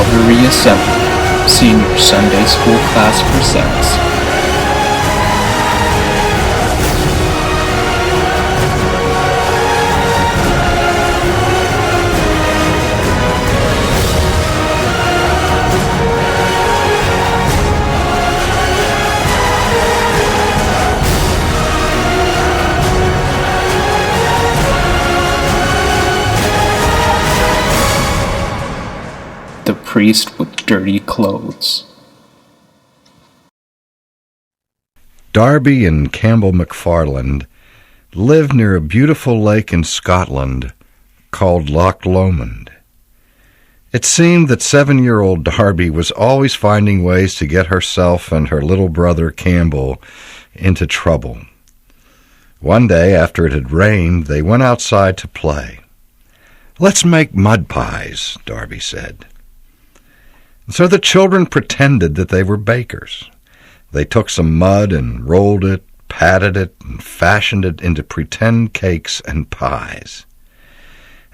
Calvary Assembly Senior Sunday School Class presents The Priest with Dirty Clothes. Darby and Campbell McFarland lived near a beautiful lake in Scotland called Loch Lomond. It seemed that 7-year-old Darby was always finding ways to get herself and her little brother Campbell into trouble. One day, after it had rained, they went outside to play. "Let's make mud pies," Darby said. So the children pretended that they were bakers. They took some mud and rolled it, patted it, and fashioned it into pretend cakes and pies.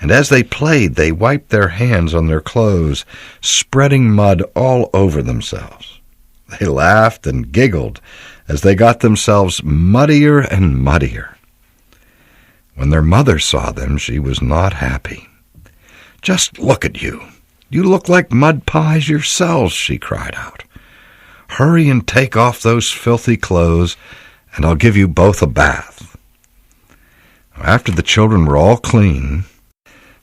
And as they played, they wiped their hands on their clothes, spreading mud all over themselves. They laughed and giggled as they got themselves muddier and muddier. When their mother saw them, she was not happy. "Just look at you. You look like mud pies yourselves," she cried out. "Hurry and take off those filthy clothes, and I'll give you both a bath." After the children were all clean,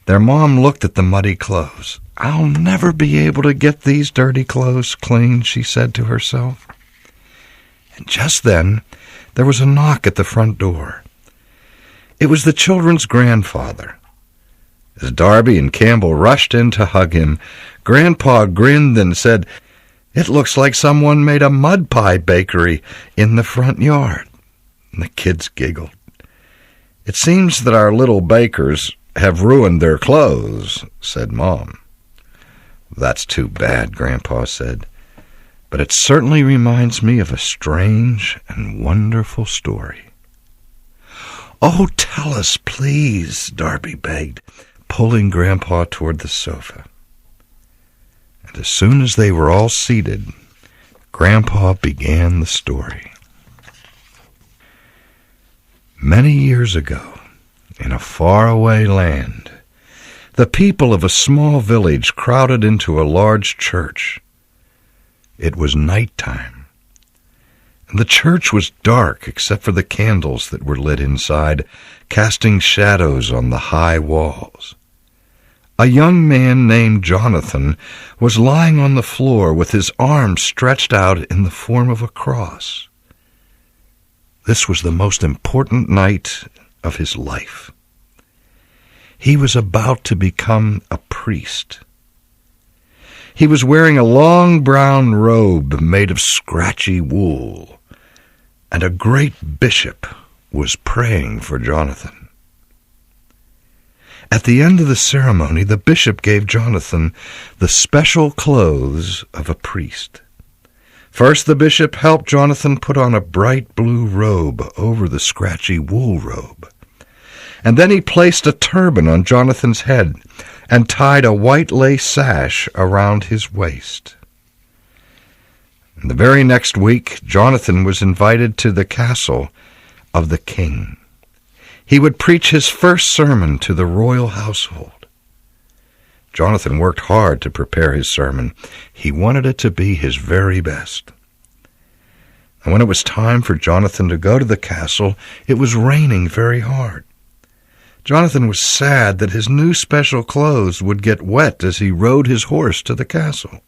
their mom looked at the muddy clothes. "I'll never be able to get these dirty clothes clean," she said to herself. And just then, there was a knock at the front door. It was the children's grandfather. As Darby and Campbell rushed in to hug him, Grandpa grinned and said, "It looks like someone made a mud pie bakery in the front yard." And the kids giggled. "It seems that our little bakers have ruined their clothes," said Mom. "That's too bad," Grandpa said, "but it certainly reminds me of a strange and wonderful story." "Oh, tell us, please," Darby begged, pulling Grandpa toward the sofa. And as soon as they were all seated, Grandpa began the story. Many years ago, in a faraway land, the people of a small village crowded into a large church. It was nighttime, and the church was dark except for the candles that were lit inside, casting shadows on the high walls. A young man named Jonathan was lying on the floor with his arms stretched out in the form of a cross. This was the most important night of his life. He was about to become a priest. He was wearing a long brown robe made of scratchy wool, and a great bishop was praying for Jonathan. At the end of the ceremony, the bishop gave Jonathan the special clothes of a priest. First, the bishop helped Jonathan put on a bright blue robe over the scratchy wool robe. And then he placed a turban on Jonathan's head and tied a white lace sash around his waist. And the very next week, Jonathan was invited to the castle of the king. He would preach his first sermon to the royal household. Jonathan worked hard to prepare his sermon. He wanted it to be his very best. And when it was time for Jonathan to go to the castle, it was raining very hard. Jonathan was sad that his new special clothes would get wet as he rode his horse to the castle.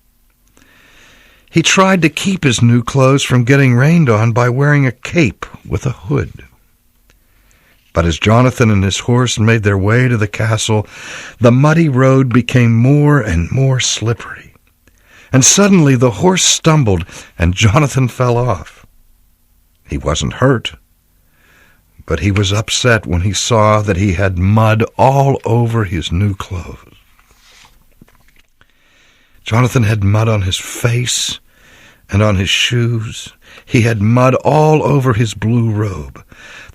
He tried to keep his new clothes from getting rained on by wearing a cape with a hood. But as Jonathan and his horse made their way to the castle, the muddy road became more and more slippery. And suddenly the horse stumbled and Jonathan fell off. He wasn't hurt, but he was upset when he saw that he had mud all over his new clothes. Jonathan had mud on his face and on his shoes. He had mud all over his blue robe.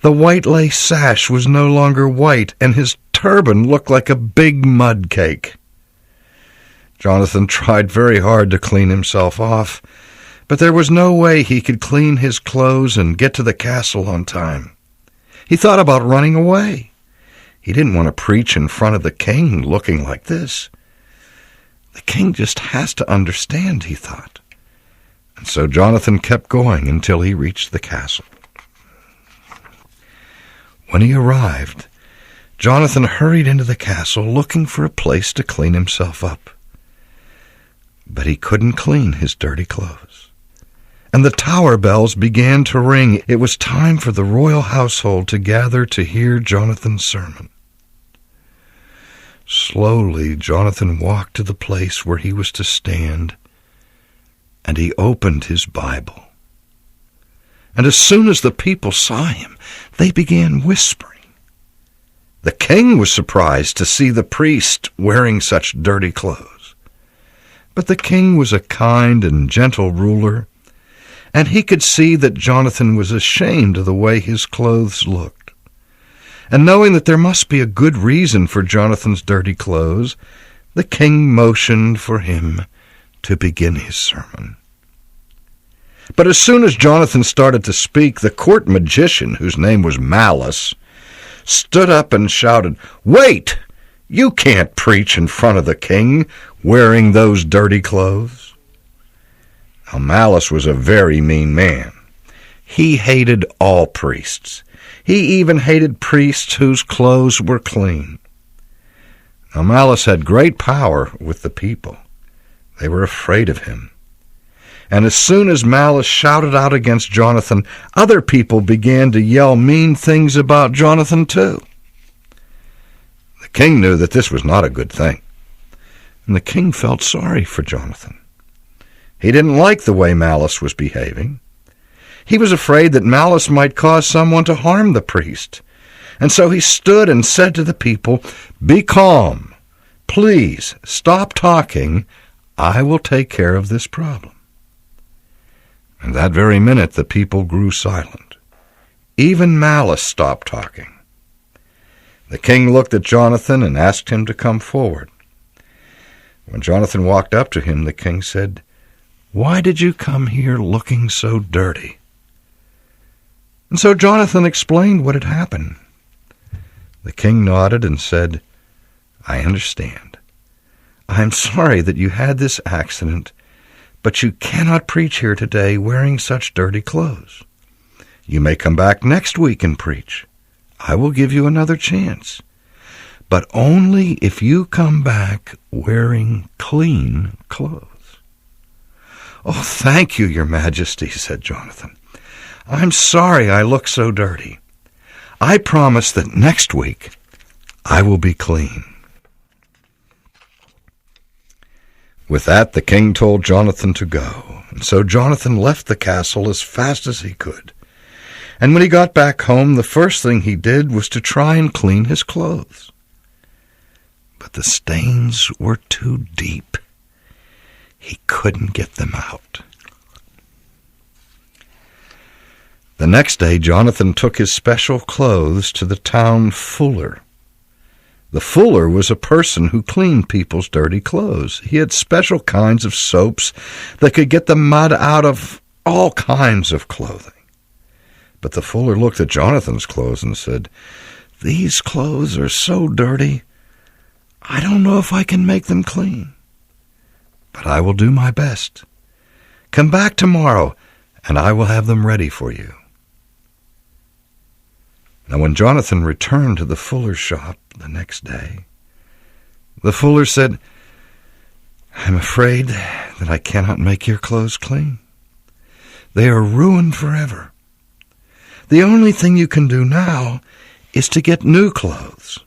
The white lace sash was no longer white, and his turban looked like a big mud cake. Jonathan tried very hard to clean himself off, but there was no way he could clean his clothes and get to the castle on time. He thought about running away. He didn't want to preach in front of the king looking like this. The king just has to understand, he thought. And so Jonathan kept going until he reached the castle. When he arrived, Jonathan hurried into the castle looking for a place to clean himself up. But he couldn't clean his dirty clothes. And the tower bells began to ring. It was time for the royal household to gather to hear Jonathan's sermon. Slowly, Jonathan walked to the place where he was to stand, and he opened his Bible. And as soon as the people saw him, they began whispering. The king was surprised to see the priest wearing such dirty clothes. But the king was a kind and gentle ruler, and he could see that Jonathan was ashamed of the way his clothes looked. And knowing that there must be a good reason for Jonathan's dirty clothes, the king motioned for him to begin his sermon. But as soon as Jonathan started to speak, the court magician, whose name was Malice, stood up and shouted, "Wait! You can't preach in front of the king wearing those dirty clothes." Now, Malice was a very mean man. He hated all priests. He even hated priests whose clothes were clean. Now, Malice had great power with the people. They were afraid of him. And as soon as Malice shouted out against Jonathan, other people began to yell mean things about Jonathan too. The king knew that this was not a good thing, and the king felt sorry for Jonathan. He didn't like the way Malice was behaving. He was afraid that Malice might cause someone to harm the priest, and so he stood and said to the people, "Be calm. Please stop talking. I will take care of this problem." And that very minute the people grew silent. Even Malice stopped talking. The king looked at Jonathan and asked him to come forward. When Jonathan walked up to him, the king said, "Why did you come here looking so dirty?" And so Jonathan explained what had happened. The king nodded and said, "I understand. I am sorry that you had this accident, but you cannot preach here today wearing such dirty clothes. You may come back next week and preach. I will give you another chance, but only if you come back wearing clean clothes." "Oh, thank you, Your Majesty," said Jonathan. "I'm sorry I look so dirty. I promise that next week I will be clean." With that, the king told Jonathan to go, and so Jonathan left the castle as fast as he could. And when he got back home, the first thing he did was to try and clean his clothes. But the stains were too deep. He couldn't get them out. The next day, Jonathan took his special clothes to the town fuller. The fuller was a person who cleaned people's dirty clothes. He had special kinds of soaps that could get the mud out of all kinds of clothing. But the fuller looked at Jonathan's clothes and said, "These clothes are so dirty, I don't know if I can make them clean. But I will do my best. Come back tomorrow, and I will have them ready for you." Now when Jonathan returned to the fuller's shop the next day, the fuller said, "I'm afraid that I cannot make your clothes clean. They are ruined forever. The only thing you can do now is to get new clothes."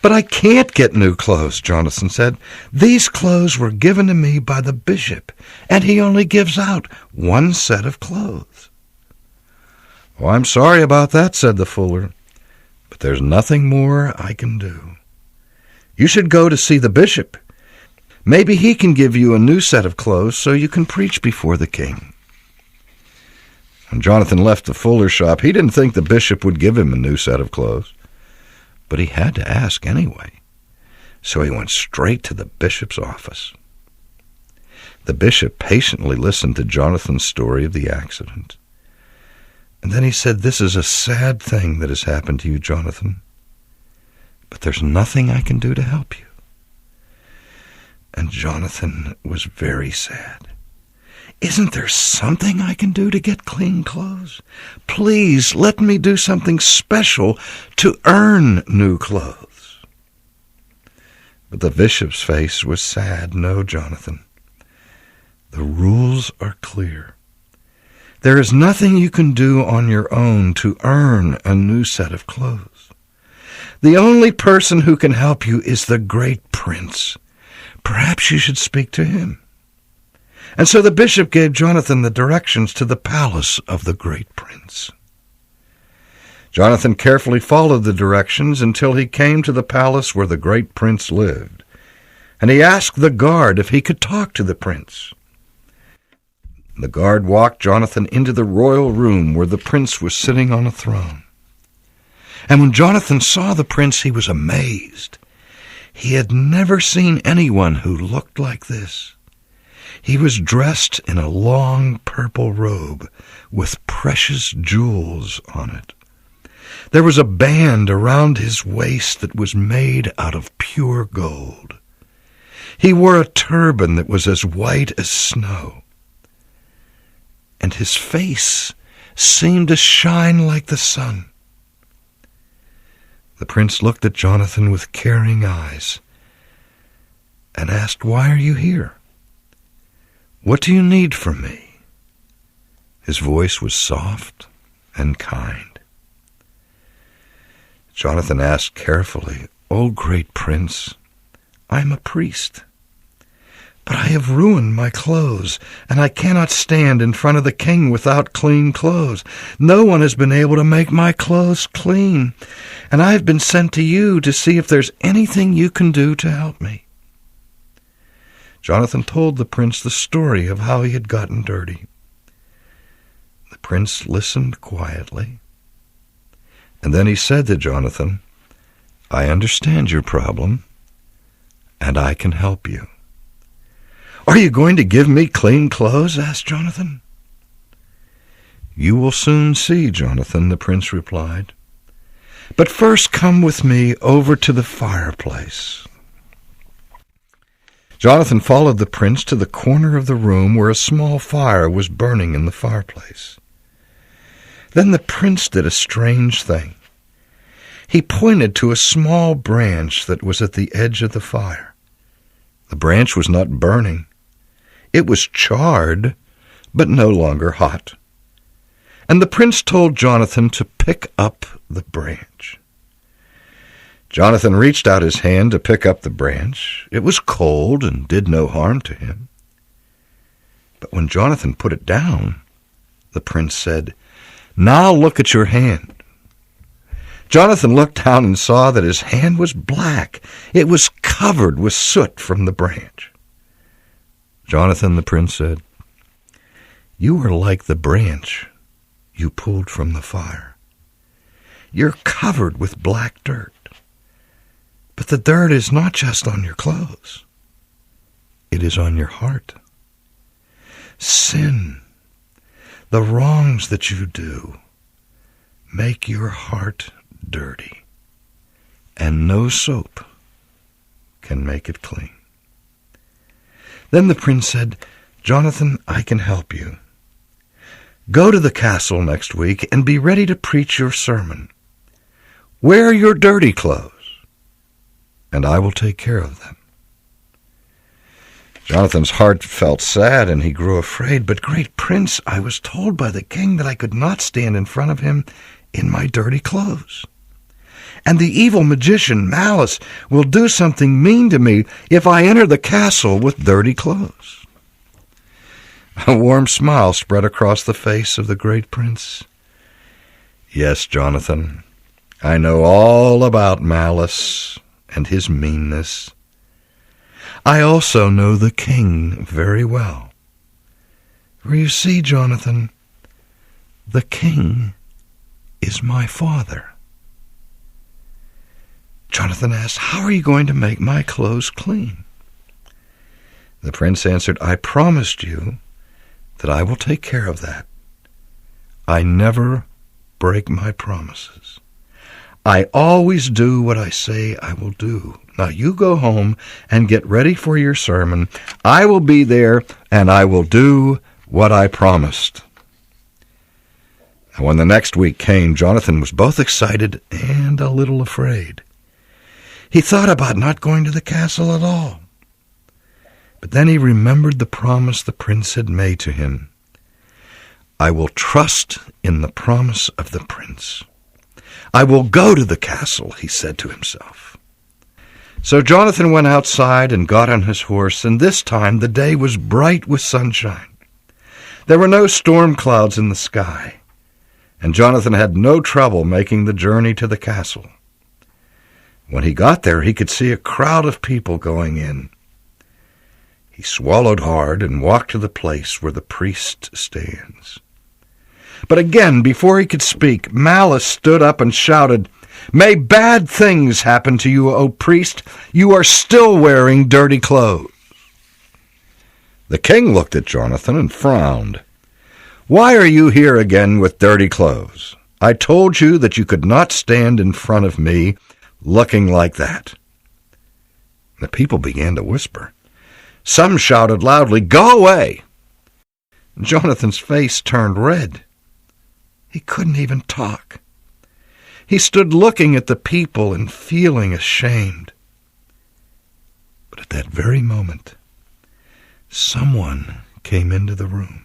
"But I can't get new clothes," Jonathan said. "These clothes were given to me by the bishop, and he only gives out one set of clothes." "Oh, I'm sorry about that," said the fuller, "but there's nothing more I can do. You should go to see the bishop. Maybe he can give you a new set of clothes so you can preach before the king." When Jonathan left the fuller's shop, he didn't think the bishop would give him a new set of clothes, but he had to ask anyway. So he went straight to the bishop's office. The bishop patiently listened to Jonathan's story of the accident. And then he said, "This is a sad thing that has happened to you, Jonathan, but there's nothing I can do to help you." And Jonathan was very sad. "Isn't there something I can do to get clean clothes? Please let me do something special to earn new clothes." But the bishop's face was sad. "No, Jonathan. The rules are clear. There is nothing you can do on your own to earn a new set of clothes. The only person who can help you is the great prince. Perhaps you should speak to him." And so the bishop gave Jonathan the directions to the palace of the great prince. Jonathan carefully followed the directions until he came to the palace where the great prince lived, and he asked the guard if he could talk to the prince. The guard walked Jonathan into the royal room where the prince was sitting on a throne. And when Jonathan saw the prince, he was amazed. He had never seen anyone who looked like this. He was dressed in a long purple robe with precious jewels on it. There was a band around his waist that was made out of pure gold. He wore a turban that was as white as snow. And his face seemed to shine like the sun. The prince looked at Jonathan with caring eyes and asked, "Why are you here? What do you need from me?" His voice was soft and kind. Jonathan asked carefully, "O great prince, I am a priest. But I have ruined my clothes, and I cannot stand in front of the king without clean clothes. No one has been able to make my clothes clean, and I have been sent to you to see if there's anything you can do to help me." Jonathan told the prince the story of how he had gotten dirty. The prince listened quietly, and then he said to Jonathan, "I understand your problem, and I can help you." "Are you going to give me clean clothes?" asked Jonathan. "You will soon see, Jonathan," the prince replied. "But first come with me over to the fireplace." Jonathan followed the prince to the corner of the room where a small fire was burning in the fireplace. Then the prince did a strange thing. He pointed to a small branch that was at the edge of the fire. The branch was not burning. It was charred, but no longer hot. And the prince told Jonathan to pick up the branch. Jonathan reached out his hand to pick up the branch. It was cold and did no harm to him. But when Jonathan put it down, the prince said, "Now look at your hand." Jonathan looked down and saw that his hand was black. It was covered with soot from the branch. "Jonathan," the prince said, "you are like the branch you pulled from the fire. You're covered with black dirt. But the dirt is not just on your clothes. It is on your heart. Sin, the wrongs that you do, make your heart dirty, and no soap can make it clean." Then the prince said, "Jonathan, I can help you. Go to the castle next week and be ready to preach your sermon. Wear your dirty clothes, and I will take care of them." Jonathan's heart felt sad, and he grew afraid. "But, great prince, I was told by the king that I could not stand in front of him in my dirty clothes. And the evil magician Malice will do something mean to me if I enter the castle with dirty clothes." A warm smile spread across the face of the great prince. "Yes, Jonathan, I know all about Malice and his meanness. I also know the king very well. For you see, Jonathan, the king is my father." Jonathan asked, "How are you going to make my clothes clean?" The prince answered, "I promised you that I will take care of that. I never break my promises. I always do what I say I will do. Now you go home and get ready for your sermon. I will be there, and I will do what I promised." Now, when the next week came, Jonathan was both excited and a little afraid. He thought about not going to the castle at all. But then he remembered the promise the prince had made to him. "I will trust in the promise of the prince. I will go to the castle," he said to himself. So Jonathan went outside and got on his horse, and this time the day was bright with sunshine. There were no storm clouds in the sky, and Jonathan had no trouble making the journey to the castle. When he got there, he could see a crowd of people going in. He swallowed hard and walked to the place where the priest stands. But again, before he could speak, Malice stood up and shouted, "May bad things happen to you, O priest! You are still wearing dirty clothes." The king looked at Jonathan and frowned. "Why are you here again with dirty clothes? I told you that you could not stand in front of me looking like that." The people began to whisper. Some shouted loudly, "Go away!" Jonathan's face turned red. He couldn't even talk. He stood looking at the people and feeling ashamed. But at that very moment, someone came into the room.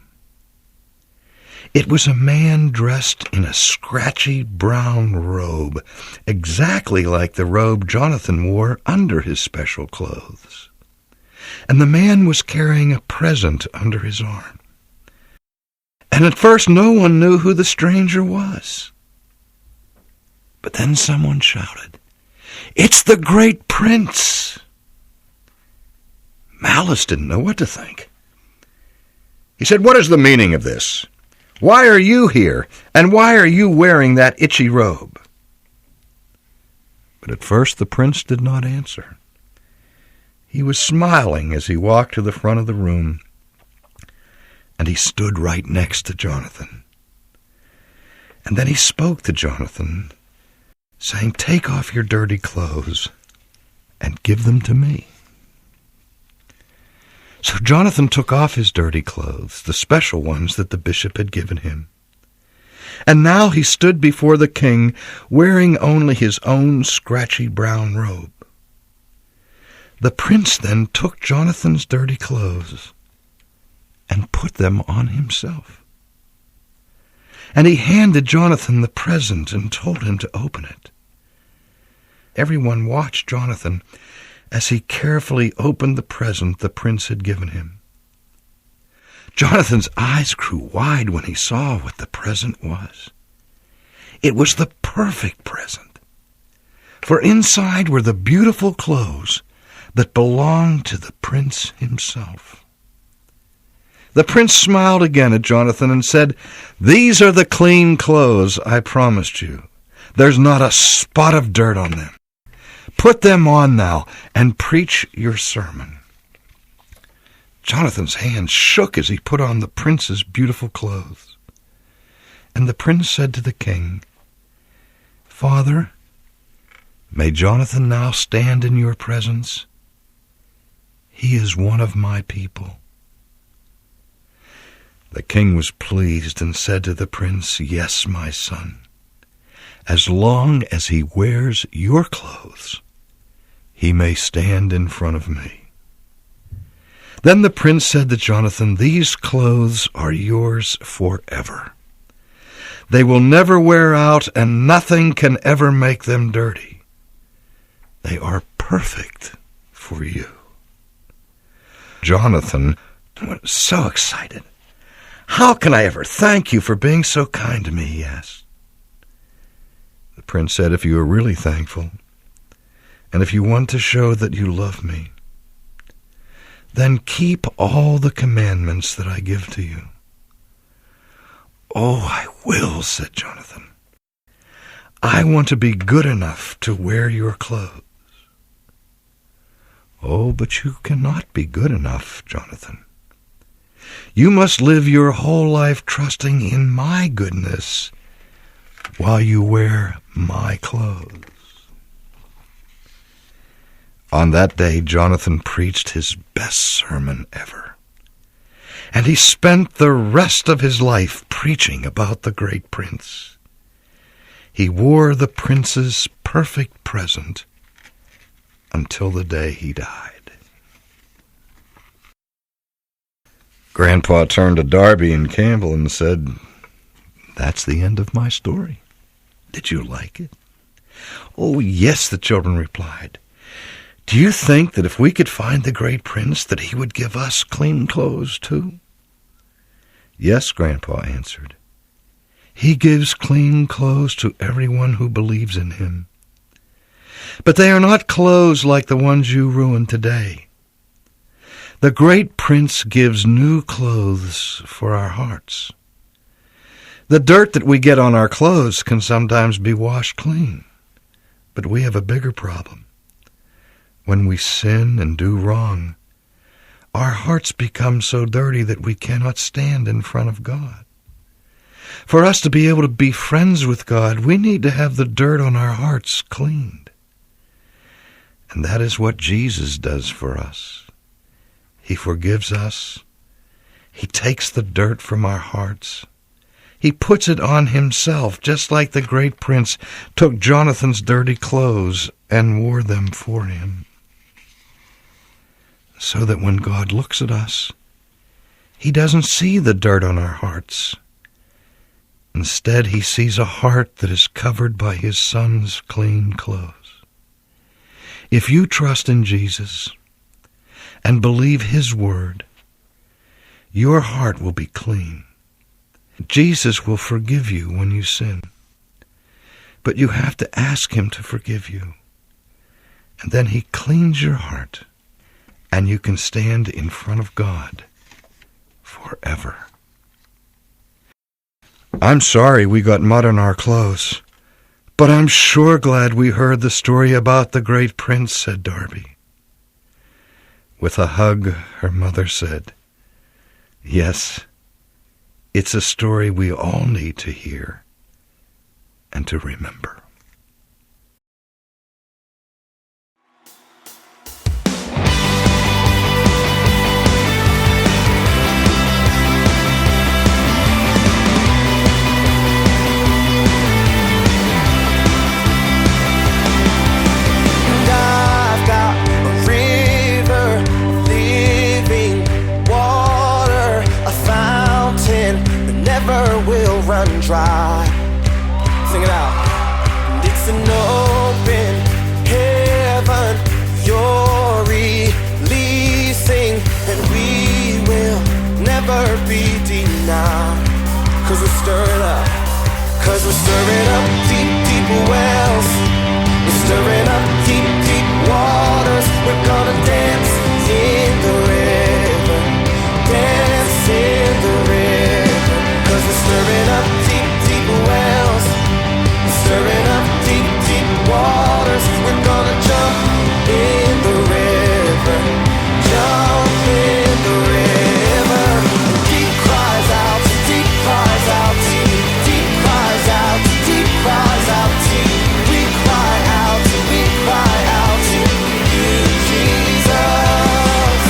It was a man dressed in a scratchy brown robe, exactly like the robe Jonathan wore under his special clothes. And the man was carrying a present under his arm. And at first no one knew who the stranger was. But then someone shouted, "It's the great prince!" Malice didn't know what to think. He said, "What is the meaning of this? Why are you here, and why are you wearing that itchy robe?" But at first the prince did not answer. He was smiling as he walked to the front of the room, and he stood right next to Jonathan. And then he spoke to Jonathan, saying, "Take off your dirty clothes and give them to me." So Jonathan took off his dirty clothes, the special ones that the bishop had given him. And now he stood before the king, wearing only his own scratchy brown robe. The prince then took Jonathan's dirty clothes and put them on himself. And he handed Jonathan the present and told him to open it. Everyone watched Jonathan as he carefully opened the present the prince had given him. Jonathan's eyes grew wide when he saw what the present was. It was the perfect present, for inside were the beautiful clothes that belonged to the prince himself. The prince smiled again at Jonathan and said, "These are the clean clothes I promised you. There's not a spot of dirt on them. Put them on now and preach your sermon." Jonathan's hands shook as he put on the prince's beautiful clothes. And the prince said to the king, "Father, may Jonathan now stand in your presence. He is one of my people." The king was pleased and said to the prince, "Yes, my son. As long as he wears your clothes, he may stand in front of me." Then the prince said to Jonathan, "These clothes are yours forever. They will never wear out, and nothing can ever make them dirty. They are perfect for you." Jonathan was so excited. "How can I ever thank you for being so kind to me?" he asked. The prince said, "If you are really thankful, and if you want to show that you love me, then keep all the commandments that I give to you." "Oh, I will," said Jonathan. I want to be good enough to wear your clothes. Oh, but you cannot be good enough, Jonathan. You must live your whole life trusting in my goodness while you wear my clothes. On that day, Jonathan preached his best sermon ever. And he spent the rest of his life preaching about the great prince. He wore the prince's perfect present until the day he died. Grandpa turned to Darby and Campbell and said, "That's the end of my story. Did you like it?" "Oh, yes," the children replied. "Do you think that if we could find the great prince, that he would give us clean clothes too?" "Yes," Grandpa answered. "He gives clean clothes to everyone who believes in him. But they are not clothes like the ones you ruin today. The great prince gives new clothes for our hearts. The dirt that we get on our clothes can sometimes be washed clean, but we have a bigger problem. When we sin and do wrong, our hearts become so dirty that we cannot stand in front of God. For us to be able to be friends with God, we need to have the dirt on our hearts cleaned. And that is what Jesus does for us. He forgives us. He takes the dirt from our hearts. He puts it on himself, just like the great prince took Jonathan's dirty clothes and wore them for him. So that when God looks at us, he doesn't see the dirt on our hearts. Instead, he sees a heart that is covered by his Son's clean clothes. If you trust in Jesus and believe his word, your heart will be clean. Jesus will forgive you when you sin. But you have to ask him to forgive you. And then he cleans your heart, and you can stand in front of God forever. I'm sorry we got mud on our clothes, but I'm sure glad we heard the story about the great prince, said Darby. With a hug, her mother said, "Yes, it's a story we all need to hear and to remember." Run dry. Sing it out. And it's an open heaven you're releasing, and we will never be denied. 'Cause we're stirring up. 'Cause we're stirring up deep, deep wells. We're stirring up deep, deep waters. We're gonna dance in the river. Dance in the river. 'Cause we're stirring up deep, deep wells. We're stirring up deep, deep waters. We're gonna jump in the river. Jump in the river. Deep cries out, deep cries out, deep, deep cries out, deep cries out, deep. We cry out to you, Jesus.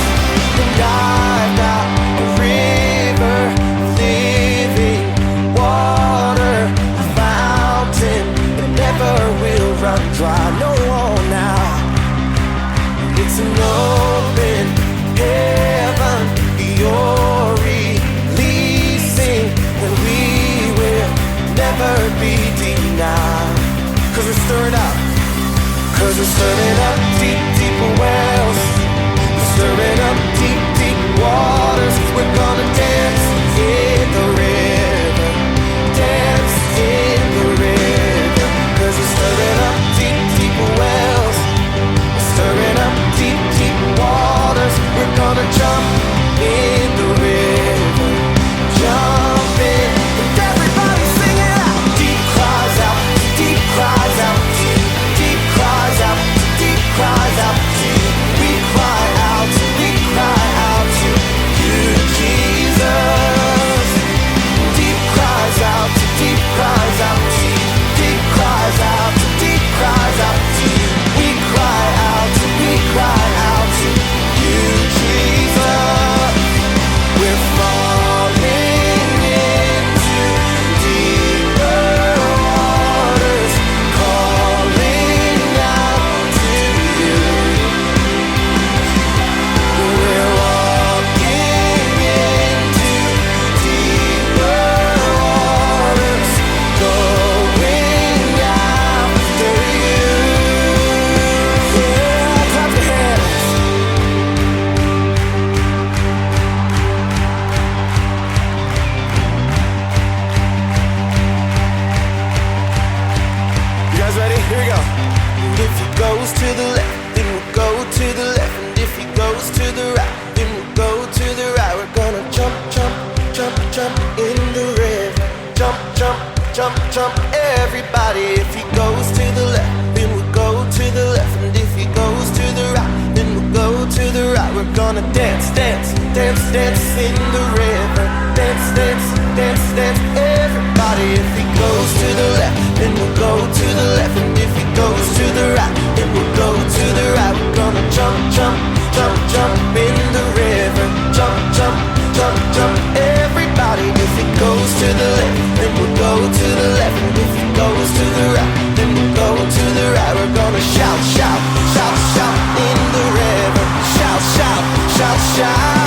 jump, everybody. If he goes to the left, then we'll go to the left. And if he goes to the right, then we'll go to the right. We're gonna dance, dance, dance, dance in the river. Dance, dance, dance, dance, everybody. If he goes to the left, then we'll go to the left. And if he goes to the right, then we'll go to the right. We're gonna jump, jump, jump, jump in the river. Jump, jump, jump, jump, everybody. If he goes to the left, then we'll go to the left. And if he goes to the right, then we'll go to the right. We're gonna shout, shout, shout, shout in the river. Shout, shout, shout, shout.